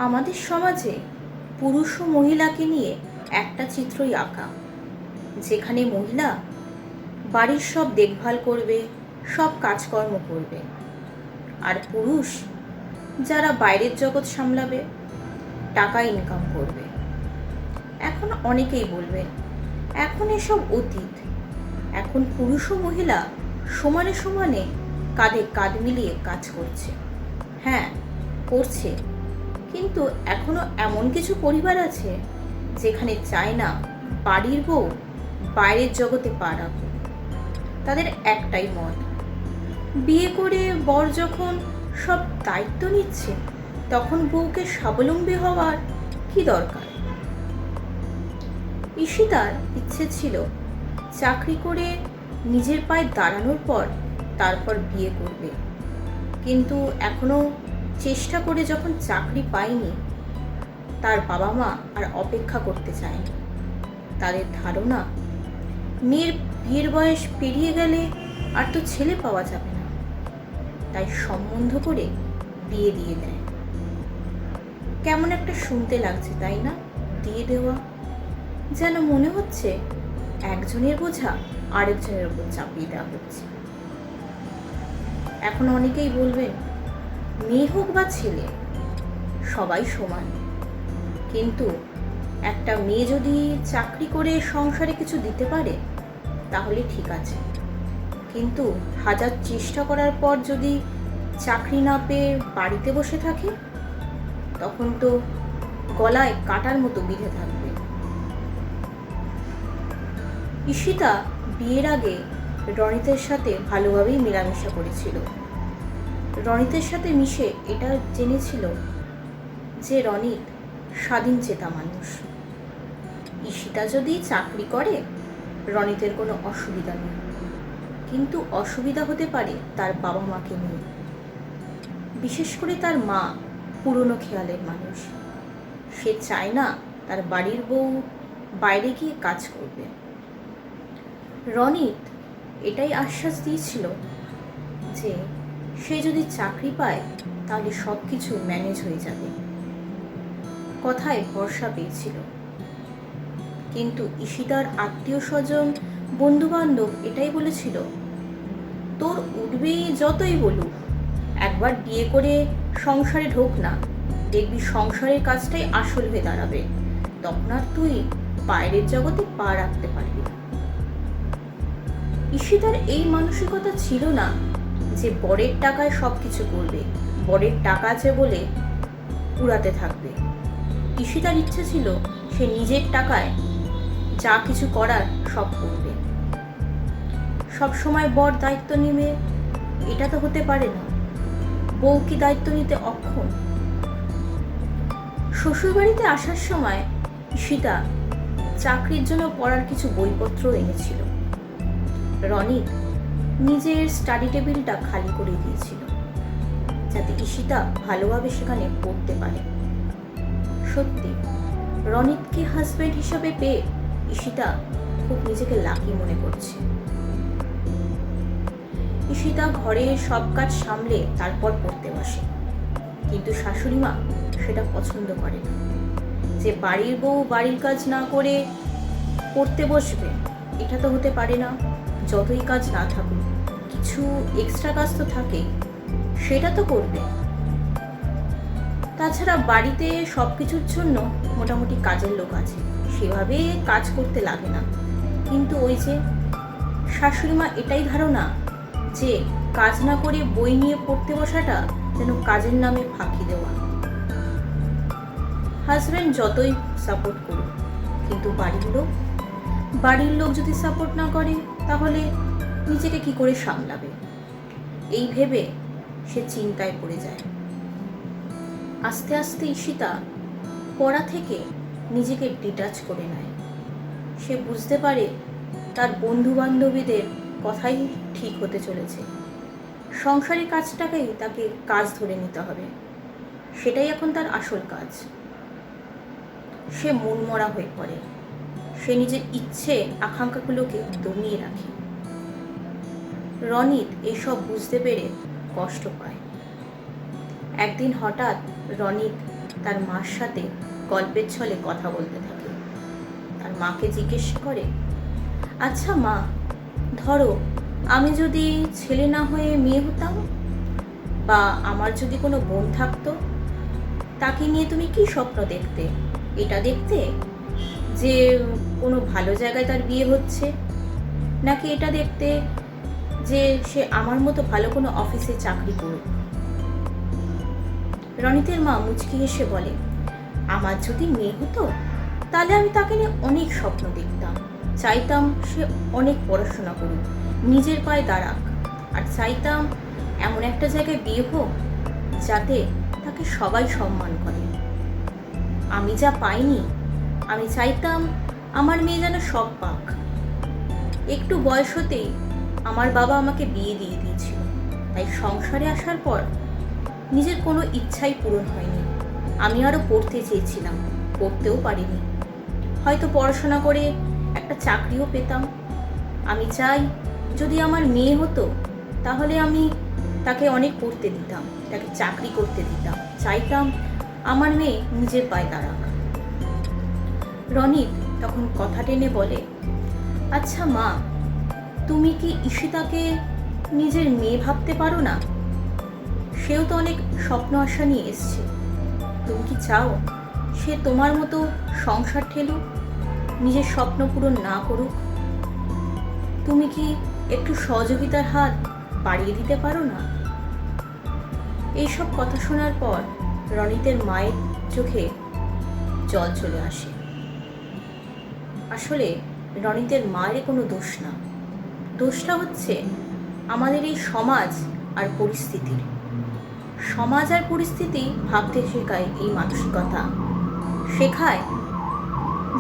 আমাদের সমাজে পুরুষ ও মহিলাকে নিয়ে একটা চিত্রই আঁকা, যেখানে মহিলা বাড়ির সব দেখভাল করবে, সব কাজকর্ম করবে, আর পুরুষ যারা বাইরের জগৎ সামলাবে, টাকা ইনকাম করবে। এখন অনেকেই বলবে এখন এসব অতীত, এখন পুরুষ ও মহিলা সমানে সমানে কাঁধে কাঁধ মিলিয়ে কাজ করছে। হ্যাঁ, করছে, কিন্তু এখনো এমন কিছু পরিবার আছে যেখানে চায় না বাড়ির বউ বাইরের জগতে পা রাখুক। তাদের একটাই মত, বিয়ে করে বর যখন সব দায়িত্ব নিচ্ছে, তখন বউকে স্বাবলম্বী হওয়ার কি দরকার? ঈশিতার ইচ্ছে ছিল চাকরি করে নিজের পায়ে দাঁড়ানোর পর তারপর বিয়ে করবে, কিন্তু এখনো চেষ্টা করে যখন চাকরি পায়নি, তার বাবা মা আর অপেক্ষা করতে চায়নি। তাদের ধারণা মেয়ের বিয়ের বয়স পেরিয়ে গেলে আর তো ছেলে পাওয়া যাবে না, তাই সম্বন্ধ করে বিয়ে দিয়ে দেয়। কেমন একটা শুনতে লাগছে, তাই না? দিয়ে দেওয়া, যেন মনে হচ্ছে একজনের বোঝা আরেকজনের উপর চাপিয়ে দেওয়া হচ্ছে। এখন অনেকেই বলবেন মেয়ে হোক বা ছেলে, সবাই সমান, কিন্তু একটা মেয়ে যদি চাকরি করে সংসারে কিছু দিতে পারে তাহলে ঠিক আছে, কিন্তু হাজার চেষ্টা করার পর যদি চাকরি না পেয়ে বাড়িতে বসে থাকে, তখন তো গলায় কাটার মতো বিঁধে থাকবে। ঈশিতা বিয়ের আগে রনিতের সাথে ভালোভাবেই মেলামেশা করেছিল। রনিতের সাথে মিশে এটা জেনেছিল যে রনিত স্বাধীন চেতা মানুষ। ঈশিতা যদি চাকরি করে রনিতের কোনো অসুবিধা নেই, কিন্তু অসুবিধা হতে পারে তার বাবা মাকে নিয়ে। বিশেষ করে তার মা পুরনো খেয়ালের মানুষ, সে চায় না তার বাড়ির বউ বাইরে গিয়ে কাজ করবে। রনিত এটাই আশ্বাস দিয়েছিল যে সে যদি চাকরি পায় তাহলে সব কিছু ম্যানেজ হয়ে যাবে, কথায় ভরসা পেয়েছিল। কিন্তু ঈশিতার আত্মীয় স্বজন বন্ধু বান্ধব এটাই বলেছিল, তোর উঠবেই যতই বলুক, একবার বিয়ে করে সংসারে ঢোক না, দেখবি সংসারের কাজটাই আসল হয়ে দাঁড়াবে, তখন আর তুই বাইরের জগতে পা রাখতে পারবি না। ঈশিতার এই মানসিকতা ছিল না যে বরের টাকায় সব কিছু করবে, বরের টাকা আছে বলে উড়াতে থাকবে। ঈশিতার ইচ্ছে ছিল সে নিজের টাকায় যা কিছু করার সব করবে। সব সময় বর দায়িত্ব নেবে এটা তো হতে পারে না, বউ কি দায়িত্ব নিতে অক্ষম? শ্বশুরবাড়িতে আসার সময় ঈশিতা চাকরির জন্য পড়ার কিছু বইপত্র এনেছিল। রনিত নিজের স্টাডি টেবিলটা খালি করে দিয়েছিল যাতে ঈশিতা ভালোভাবে সেখানে পড়তে পারে। সত্যি, রনিতকে হাজবেন্ড হিসাবে পেয়ে ঈশিতা খুব নিজেকে লাকি মনে করছে। ঈশিতা ঘরের সব কাজ সামলে তারপর পড়তে বসে, কিন্তু শাশুড়ি মা সেটা পছন্দ করে না, যে বাড়ির বউ বাড়ির কাজ না করে পড়তে বসবে, এটা তো হতে পারে না। যতই কাজ না থাকুক, কিছু এক্সট্রা কাজ তো থাকেই, সেটা তো করবে। তাছাড়া বাড়িতে সব কিছুর জন্য মোটামুটি কাজের লোক আছে, সেভাবে কাজ করতে লাগে না। কিন্তু ওই যে শাশুড়ি মা এটাই ধারণা যে কাজ না করে বই নিয়ে পড়তে বসাটা যেন কাজের নামে ফাঁকি দেওয়া। হাজব্যান্ড যতই সাপোর্ট করুক, কিন্তু বাড়ির লোক যদি সাপোর্ট না করে তাহলে নিজেকে কি করে সামলাবে, এই ভেবে সে চিন্তায় পড়ে যায়। আস্তে আস্তে ঈশিতা পড়া থেকে নিজেকে ডিটাচ করে নেয়। সে বুঝতে পারে তার বন্ধু বান্ধবীদের কথাই ঠিক হতে চলেছে, সংসারের কাজটাকেই তাকে কাজ ধরে নিতে হবে, সেটাই এখন তার আসল কাজ। সে মনমরা হয়ে পড়ে, সে নিজের ইচ্ছে আকাঙ্ক্ষাগুলোকে দমিয়ে রাখে। রনিত এসব বুঝতে পেরে কষ্ট পায়। একদিন হঠাৎ রনিত তার মার সাথে গল্পের ছলে কথা বলতে থাকে। তার মাকে জিজ্ঞেস করে, আচ্ছা মা, ধরো আমি যদি ছেলে না হয়ে মেয়ে হতাম, বা আমার যদি কোনো বোন থাকতো, তাকে নিয়ে তুমি কি স্বপ্ন দেখতে? এটা দেখতে যে কোনো ভালো জায়গায় তার বিয়ে হচ্ছে, নাকি এটা দেখতে যে সে আমার মতো ভালো কোনো অফিসে চাকরি করুক? রনিতের মা মুচকি হেসে বলে, আমার যদি মেয়ে হতো তাহলে আমি তাকে নিয়ে অনেক স্বপ্ন দেখতাম। চাইতাম সে অনেক পড়াশোনা করুক, নিজের পায়ে দাঁড়াক, আর চাইতাম এমন একটা জায়গায় বিয়ে হোক যাতে তাকে সবাই সম্মান করে। আমি যা পাইনি, আমি চাইতাম আমার মেয়ে যেন সব পাক। একটু বয়স হতেই আমার বাবা আমাকে বিয়ে দিয়ে দিয়েছিল, তাই সংসারে আসার পর নিজের কোনো ইচ্ছাই পূরণ হয়নি। আমি আরও পড়তে চেয়েছিলাম, পড়তেও পারিনি। হয়তো পড়াশোনা করে একটা চাকরিও পেতাম। আমি চাই যদি আমার মেয়ে হতো তাহলে আমি তাকে অনেক পড়তে দিতাম, তাকে চাকরি করতে দিতাম। চাইতাম আমার মেয়ে নিজের পায়ে দাঁড়াক। রনিত তখন কথা টেনে বলে, আচ্ছা মা, তুমি কি ঈশিতাকে নিজের মেয়ে ভাবতে পারো না? সেও তো অনেক স্বপ্ন আশা নিয়ে এসছে। তুমি কি চাও সে তোমার মতো সংসার ঠেলুক, নিজের স্বপ্ন পূরণ না করুক? তুমি কি একটু সহযোগিতার হাত বাড়িয়ে দিতে পারো না? এইসব কথা শোনার পর রনিতের মায়ের চোখে জল চলে আসে। আসলে রনিতের মায়ের কোনো দোষ না, দোষটা হচ্ছে আমাদের এই সমাজ আর পরিস্থিতির। সমাজ আর পরিস্থিতি ভাবতে শেখায় এই মানসিকতা, শেখায়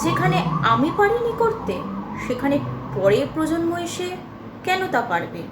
যেখানে আমি পারিনি করতে, সেখানে পরের প্রজন্ম এসে কেন তা পারবে।